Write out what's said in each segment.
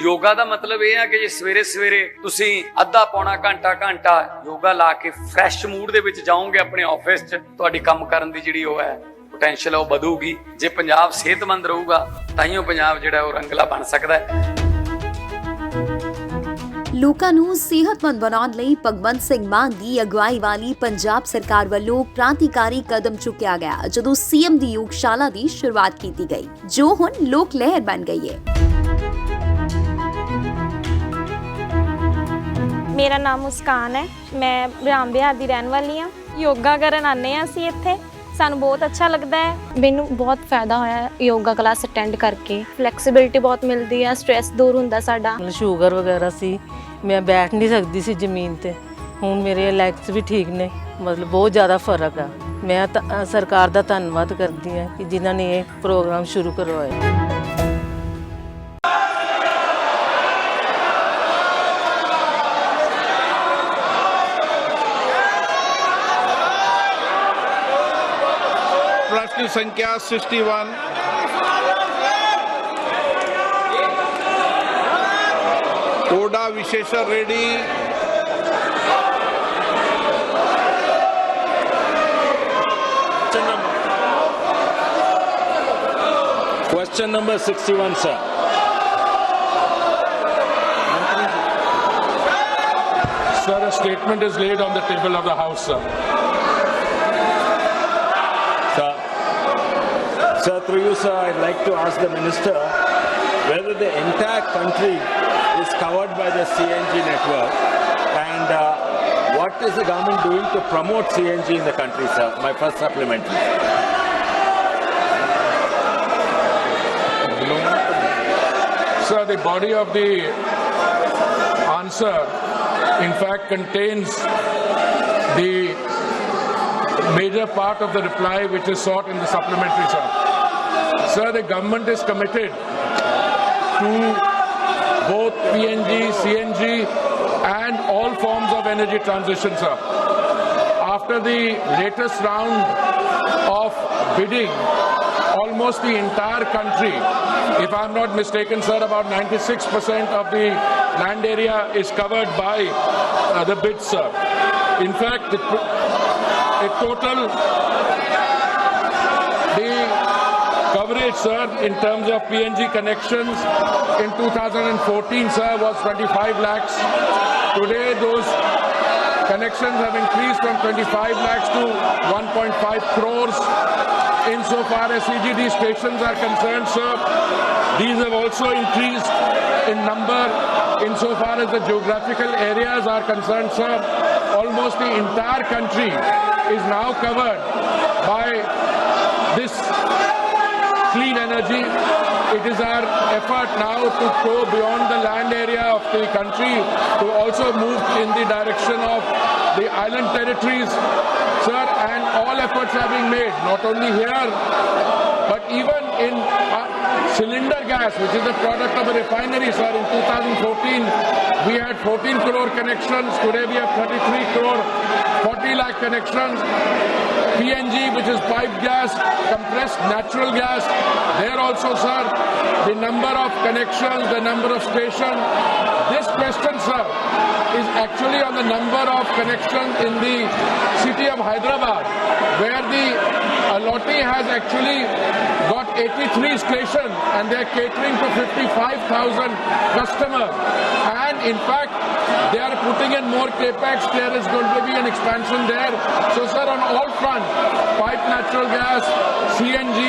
योगा का मतलब यह है कि जे सवेरे सवेरे तुसी अद्धा पौना घंटा योगा ला के फ्रैश मूड दे विच जाओगे अपने ऑफिस च, तुहाडी काम करन दी जिहड़ी ओह है पोटेंशियल है वधूगी। जे पंजाब सेहतमंद रहूगा ताईयों पंजाब जिहड़ा ओह रंगला बन सकदा है। ਲੋਕਾਂ ਨੂੰ ਸਿਹਤਮੰਦ ਬਣਾਉਣ ਲਈ ਭਗਵੰਤ ਸਿੰਘ ਮਾਨ ਦੀ ਅਗਵਾਈ ਵਾਲੀ ਪੰਜਾਬ ਸਰਕਾਰ ਵੱਲੋਂ ਕ੍ਰਾਂਤੀਕਾਰੀ ਕਦਮ ਚੁੱਕਿਆ ਗਿਆ ਜਦੋਂ ਸੀਐਮ ਦੀ ਯੋਗਸ਼ਾਲਾ ਦੀ ਸ਼ੁਰੂਆਤ ਕੀਤੀ ਗਈ, ਜੋ ਹੁਣ ਲੋਕ ਲਹਿਰ ਬਣ ਗਈ ਹੈ। मेरा नाम मुस्कान है, मैं राम बिहार की रहने वाली हाँ। योगा करन आने असीं इत्थे, सानू बहुत अच्छा लगता है। मैनू बहुत फायदा होया योगा क्लास अटेंड करके, फ्लैक्सीबिलिटी बहुत मिलती है, स्ट्रैस दूर हुंदा साडा। ਸ਼ੂਗਰ ਵਗੈਰਾ ਸੀ, मैं बैठ नहीं सकती सी ਜ਼ਮੀਨ ਤੇ, ਹੁਣ ਮੇਰੇ ਲੈਗਸ ਵੀ ਠੀਕ ਨੇ, ਮਤਲਬ ਬਹੁਤ ਜ਼ਿਆਦਾ ਫਰਕ ਆ। ਮੈਂ ਤਾਂ ਸਰਕਾਰ ਦਾ ਧੰਨਵਾਦ ਕਰਦੀ ਹਾਂ ਕਿ ਜਿਨ੍ਹਾਂ ਨੇ ਇਹ ਪ੍ਰੋਗਰਾਮ ਸ਼ੁਰੂ ਕਰਵਾਇਆ। प्रश्न संख्या 61 कोडा विशेषर Reddy Question number 61, sir. Sir, a statement is laid on the table of the House, sir. Sir, through you, sir, I'd like to ask the Minister whether the entire country is covered by the CNG network and what is the government doing to promote CNG in the country, sir? My first supplementary. Sir, the body of the answer, in fact, contains the major part of the reply which is sought in the supplementary, sir. Sir, the government is committed to both PNG, CNG and all forms of energy transition, sir. After the latest round of bidding, almost the entire country, if I'm not mistaken, sir, about 96% of the land area is covered by the bids, sir. In fact, a total the coverage, sir, in terms of PNG connections in 2014, sir, was 25 lakhs. Today, those connections have increased from 25 lakhs to 1.5 crores. Insofar as CGD stations are concerned, sir, these have also increased in number. Insofar as the geographical areas are concerned, sir, almost the entire country is now covered by this clean energy. It is our effort now to go beyond the land area of the country to also move in the direction of the island territories, sir, and all efforts are being made, not only here, but even in cylinder gas, which is a product of a refinery, sir. In 2014, we had 14 crore connections. Today we have 33 crore, 40 lakh connections. PNG, which is piped gas, compressed natural gas, there also, sir, the number of connections, the number of stations. This question, sir, is actually on the number of connections in the city of Hyderabad, where the Allotee has actually got 83 stations and they are catering to 55,000 customers. And in fact, they are putting in more capex. There is going to be an expansion there. So, sir, on all fronts, piped natural gas, CNG,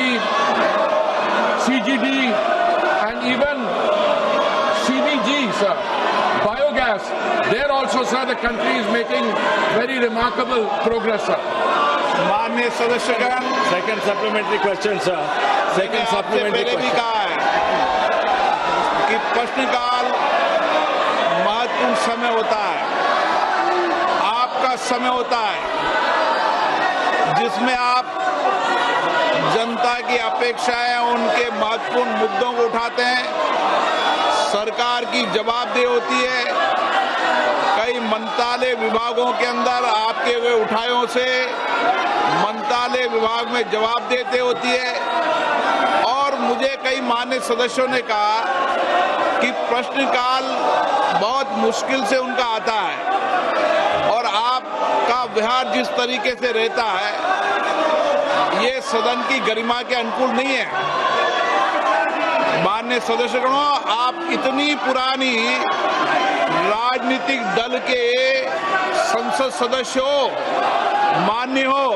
CGD, and even CBG, sir, biogas. There also, sir, the country is making very remarkable progress, sir. माननीय सदस्यगण, Second supplementary question, sir. Second supplementary पहले भी question. कहा है कि प्रश्नकाल महत्वपूर्ण समय होता है, आपका समय होता है जिसमें आप जनता की अपेक्षाएं, उनके महत्वपूर्ण मुद्दों को उठाते हैं। सरकार की जवाबदेही होती है। कई मंत्रालय विभागों के अंदर आपके हुए उठायों से मंत्रालय विभाग में जवाब देते होती है। और मुझे कई मान्य सदस्यों ने कहा कि प्रश्नकाल बहुत मुश्किल से उनका आता है और आपका व्यवहार जिस तरीके से रहता है ये सदन की गरिमा के अनुकूल नहीं है। माननीय सदस्यगणों, आप इतनी पुरानी राजनीतिक दल के संसद सदस्य हो, मान्य हो,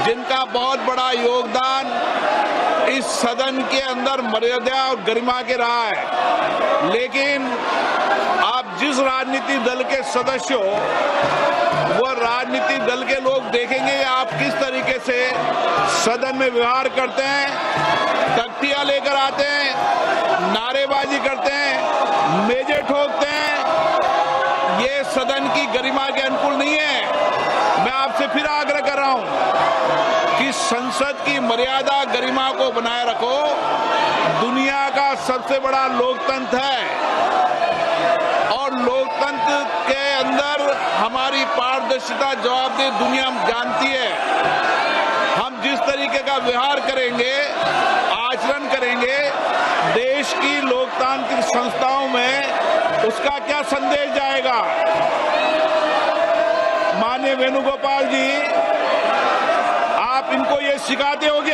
जिनका बहुत बड़ा योगदान इस सदन के अंदर मर्यादा और गरिमा के रहा है, लेकिन आप जिस राजनीतिक दल के सदस्य हो वो राजनीतिक दल के लोग देखेंगे आप किस तरीके से सदन में व्यवहार करते हैं, तख्तियां लेकर आते हैं, नारेबाजी करते हैं, मेजे ठोकते हैं। ये सदन की गरिमा के अनुकूल नहीं है। मैं आपसे फिर आग्रह कर रहा हूं कि संसद की मर्यादा गरिमा को बनाए रखो। दुनिया का सबसे बड़ा लोकतंत्र है और लोकतंत्र के अंदर हमारी पारदर्शिता जवाबदेही दुनिया जानती है। हम जिस तरीके का व्यवहार करेंगे, आचरण करेंगे, देश की लोकतांत्रिक संस्थाओं में उसका क्या संदेश जाएगा। माननीय वेणुगोपाल जी, आप इनको ये सिखाते होंगे